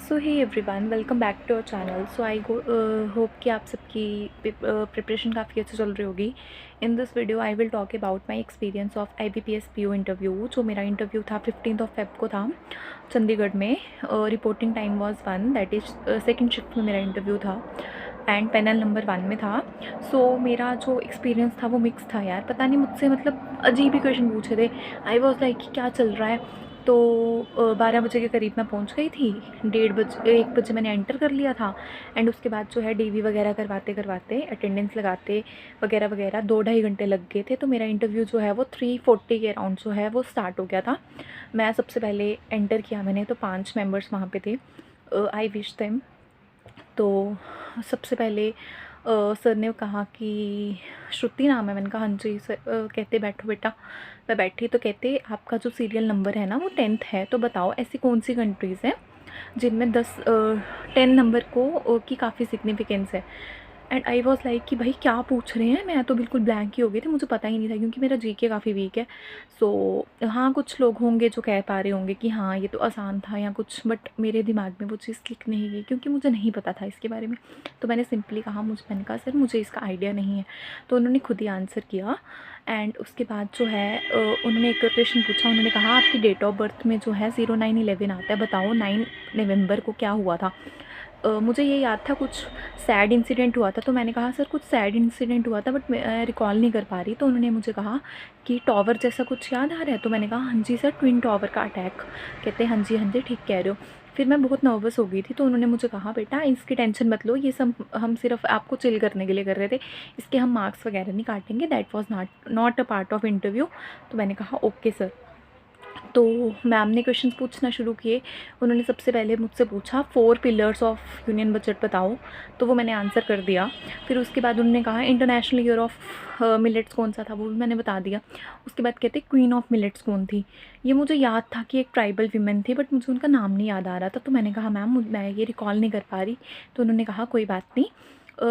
So hey everyone, welcome back to our channel. So I hope कि आप सबकी preparation काफ़ी अच्छी चल रही होगी। In this video I will talk about my experience of IBPS PO interview. जो मेरा इंटरव्यू था 15 Feb को था चंडीगढ़ में। Reporting time was 1, that is second shift में मेरा इंटरव्यू था एंड पैनल नंबर 1 में था। सो मेरा जो एक्सपीरियंस था वो मिक्स था यार। पता नहीं मुझसे मतलब अजीब ही क्वेश्चन पूछे थे। आई वॉज लाइक कि क्या चल रहा है। तो 12 बजे के करीब मैं पहुंच गई थी। 1:30 बजे मैंने एंटर कर लिया था एंड उसके बाद जो है DV वगैरह करवाते करवाते अटेंडेंस लगाते वगैरह वगैरह 2-2.5 घंटे लग गए थे। तो मेरा इंटरव्यू जो है वो 3:40 के अराउंड जो है वो स्टार्ट हो गया था। मैं सबसे पहले एंटर किया मैंने, तो 5 मेंबर्स वहाँ पे थे। I wish them. तो सबसे पहले सर ने कहा कि श्रुति नाम है। मैंने कहा हाँ जी सर। कहते बैठो बेटा। मैं बैठी तो कहते आपका जो सीरियल नंबर है ना वो 10th है, तो बताओ ऐसी कौन सी कंट्रीज़ हैं जिनमें 10 नंबर को की काफ़ी सिग्निफिकेंस है। एंड आई वॉज लाइक कि भाई क्या पूछ रहे हैं। मैं तो बिल्कुल ब्लैंक ही हो गई थी, मुझे पता ही नहीं था क्योंकि मेरा GK काफ़ी वीक है। सो हाँ, कुछ लोग होंगे जो कह पा रहे होंगे कि हाँ ये तो आसान था या कुछ, बट मेरे दिमाग में वो चीज़ क्लिक नहीं गई क्योंकि मुझे नहीं पता था इसके बारे में। तो मैंने सिंपली कहा, मैंने कहा सर मुझे इसका आइडिया नहीं है। तो उन्होंने खुद ही आंसर किया एंड उसके बाद जो है उन्होंने एक क्वेश्चन पूछा। उन्होंने कहा आपकी डेट ऑफ बर्थ में जो है 0911 आता है, बताओ 9 नवंबर को क्या हुआ था। मुझे ये याद था कुछ सैड इंसिडेंट हुआ था। तो मैंने कहा सर कुछ सैड इंसिडेंट हुआ था बट मैं रिकॉल नहीं कर पा रही। तो उन्होंने मुझे कहा कि टॉवर जैसा कुछ याद आ रहा है। तो मैंने कहा हाँ जी सर, ट्विन टॉवर का अटैक। कहते हाँ जी ठीक कह रहे हो। फिर मैं बहुत नर्वस हो गई थी। तो उन्होंने मुझे कहा बेटा इसकी टेंशन मत लो, ये सब हम सिर्फ आपको चिल करने के लिए कर रहे थे, इसके हम मार्क्स वगैरह नहीं काटेंगे, that was not a part of interview. तो मैंने कहा ओके सर। तो मैम ने क्वेश्चंस पूछना शुरू किए। उन्होंने सबसे पहले मुझसे पूछा 4 पिलर्स ऑफ यूनियन बजट बताओ। तो वो मैंने आंसर कर दिया। फिर उसके बाद उन्होंने कहा इंटरनेशनल ईयर ऑफ मिलेट्स कौन सा था, वो भी मैंने बता दिया। उसके बाद कहते क्वीन ऑफ मिलेट्स कौन थी। ये मुझे याद था कि एक ट्राइबल वीमेन थी बट मुझे उनका नाम नहीं याद आ रहा था। तो मैंने कहा मैम मैं ये रिकॉल नहीं कर पा रही। तो उन्होंने कहा कोई बात नहीं।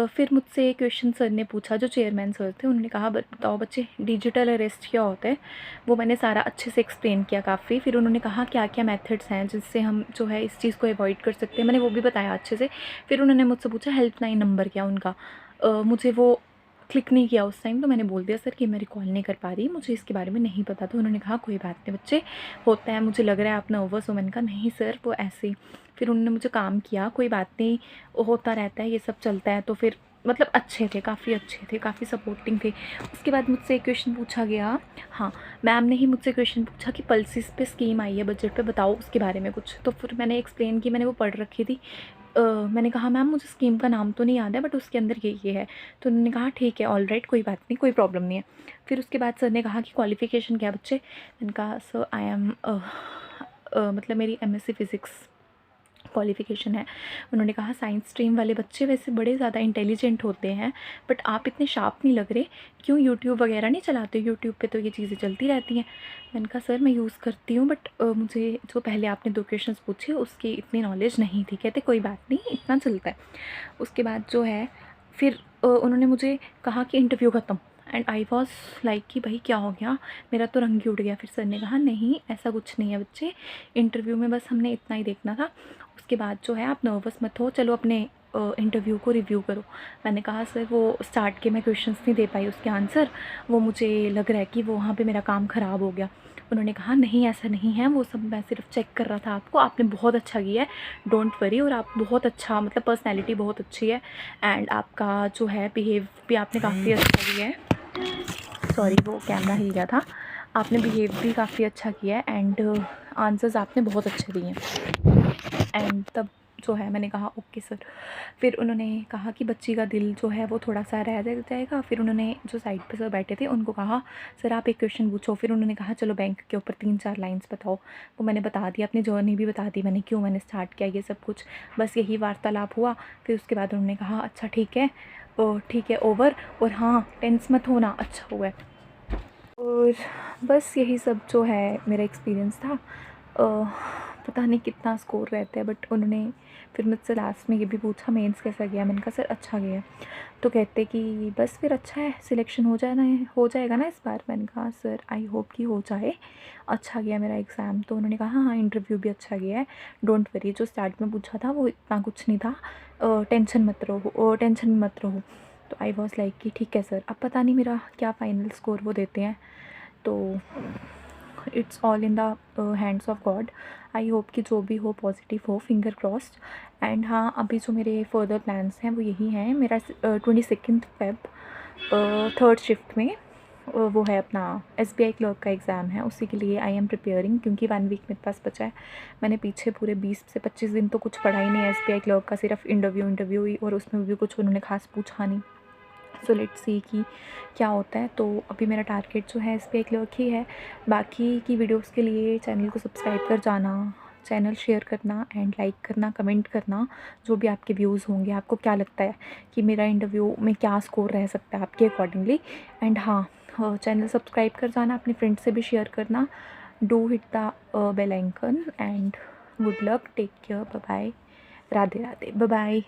फिर मुझसे क्वेश्चन सर ने पूछा, जो चेयरमैन सर थे। उन्होंने कहा बताओ बच्चे डिजिटल अरेस्ट क्या होता है। वो मैंने सारा अच्छे से एक्सप्लेन किया काफ़ी। फिर उन्होंने कहा क्या क्या मेथड्स हैं जिससे हम जो है इस चीज़ को अवॉइड कर सकते हैं, मैंने वो भी बताया अच्छे से। फिर उन्होंने मुझसे पूछा हेल्पलाइन नंबर क्या उनका। मुझे वो क्लिक नहीं किया उस टाइम। तो मैंने बोल दिया सर कि मैं रिकॉल नहीं कर पा रही, मुझे इसके बारे में नहीं पता। तो उन्होंने कहा कोई बात नहीं बच्चे, होता है, मुझे लग रहा है आप नर्वस हो। मैंने कहा नहीं सर वो ऐसे ही। फिर उन्होंने मुझे काम किया, कोई बात नहीं, होता रहता है, ये सब चलता है। तो फिर मतलब अच्छे थे, काफ़ी अच्छे थे, काफ़ी सपोर्टिंग थे। उसके बाद मुझसे एक क्वेश्चन पूछा गया। हाँ, मैम ने ही मुझसे क्वेश्चन पूछा कि पल्सिस पे स्कीम आई है बजट पे, बताओ उसके बारे में कुछ। तो फिर मैंने एक्सप्लेन की, मैंने वो पढ़ रखी थी। मैंने कहा मैम मुझे स्कीम का नाम तो नहीं याद है बट उसके अंदर ये है। तो उन्होंने कहा ठीक है, ऑल राइट, कोई बात नहीं, कोई प्रॉब्लम नहीं है। फिर उसके बाद सर ने कहा कि क्वालिफ़िकेशन क्या बच्चे। मैंने कहा सर आई एम मतलब मेरी MSc फ़िज़िक्स क्वालिफ़िकेशन है। उन्होंने कहा साइंस स्ट्रीम वाले बच्चे वैसे बड़े ज़्यादा इंटेलिजेंट होते हैं बट आप इतने शार्प नहीं लग रहे, क्यों यूट्यूब वगैरह नहीं चलाते। यूट्यूब पे तो ये चीज़ें चलती रहती हैं। मैंने कहा सर मैं यूज़ करती हूँ बट मुझे जो पहले आपने 2 क्वेश्चंस पूछे उसकी इतनी नॉलेज नहीं थी। कहते कोई बात नहीं, इतना चलता है। उसके बाद जो है फिर उन्होंने मुझे कहा कि इंटरव्यू ख़त्म। एंड आई वॉज लाइक कि भाई क्या हो गया, मेरा तो रंग ही उड़ गया। फिर सर ने कहा नहीं ऐसा कुछ नहीं है बच्चे, इंटरव्यू में बस हमने इतना ही देखना था, उसके बाद जो है आप नर्वस मत हो, चलो अपने इंटरव्यू को रिव्यू करो। मैंने कहा सर वो स्टार्ट के मैं क्वेश्चंस नहीं दे पाई उसके आंसर, वो मुझे लग रहा है कि वो वहाँ पे मेरा काम ख़राब हो गया। उन्होंने कहा नहीं ऐसा नहीं है, वो सब मैं सिर्फ चेक कर रहा था आपको, आपने बहुत अच्छा किया है, डोंट वरी, और आप बहुत अच्छा मतलब पर्सनैलिटी बहुत अच्छी है एंड आपका जो है बिहेव भी आपने काफ़ी अच्छा किया है। सॉरी वो कैमरा हिल गया था। आपने बिहेव भी काफ़ी अच्छा किया है एंड आंसर्स आपने बहुत अच्छे दिए हैं। एंड तब जो है मैंने कहा ओके सर। फिर उन्होंने कहा कि बच्ची का दिल जो है वो थोड़ा सा रह जाएगा। फिर उन्होंने जो साइड पे सर बैठे थे उनको कहा सर आप एक क्वेश्चन पूछो। फिर उन्होंने कहा चलो बैंक के ऊपर 3-4 लाइंस बताओ। वो मैंने बता दिया, अपनी जर्नी भी बता दी मैंने, क्यों मैंने स्टार्ट किया ये सब कुछ, बस यही वार्तालाप हुआ। फिर उसके बाद उन्होंने कहा अच्छा ठीक है ओवर, और हाँ टेंस मत होना, अच्छा हुआ है। और बस यही सब जो है मेरा एक्सपीरियंस था। पता नहीं कितना स्कोर रहता है, बट उन्होंने फिर मुझसे लास्ट में ये भी पूछा मेंस कैसा गया। मैंने कहा सर अच्छा गया। तो कहते कि बस फिर अच्छा है, सिलेक्शन हो जाएगा ना इस बार। मैंने कहा सर आई होप कि हो जाए, अच्छा गया मेरा एग्ज़ाम। तो उन्होंने कहा हाँ हाँ इंटरव्यू भी अच्छा गया है, डोंट वरी, जो स्टार्ट में पूछा था वो इतना कुछ नहीं था, टेंशन में मत रहो। तो आई वॉज लाइक कि ठीक है सर। अब पता नहीं मेरा क्या फ़ाइनल स्कोर वो देते हैं, तो it's all in the hands of God. I hope कि जो भी हो पॉजिटिव हो, फिंगर क्रॉस्ड। एंड हाँ, अभी जो मेरे फर्दर प्लान्स हैं वो यही हैं। मेरा 22 फेब थर्ड शिफ्ट में वो है अपना SBI क्लर्क का एग्ज़ाम है, उसी के लिए आई एम प्रिपेयरिंग, क्योंकि 1 वीक मेरे पास बचा है। मैंने पीछे पूरे 20 से 25 दिन तो कुछ पढ़ा ही नहीं है SBI क्लर्क का, सिर्फ इंटरव्यू ही, और उसमें भी कुछ उन्होंने खास पूछा नहीं। सो लेट्स सी कि क्या होता है। तो अभी मेरा टारगेट जो है SBI क्लर्क ही है। बाकी की वीडियोस के लिए चैनल को सब्सक्राइब कर जाना, चैनल शेयर करना एंड लाइक करना, कमेंट करना, जो भी आपके व्यूज़ होंगे। आपको क्या लगता है कि मेरा इंटरव्यू में क्या स्कोर रह सकता है आपके अकॉर्डिंगली। एंड हाँ, चैनल सब्सक्राइब कर जाना, अपने फ्रेंड से भी शेयर करना। Do hit the bell icon and good luck, take care, bye bye, Radhe Radhe, bye bye.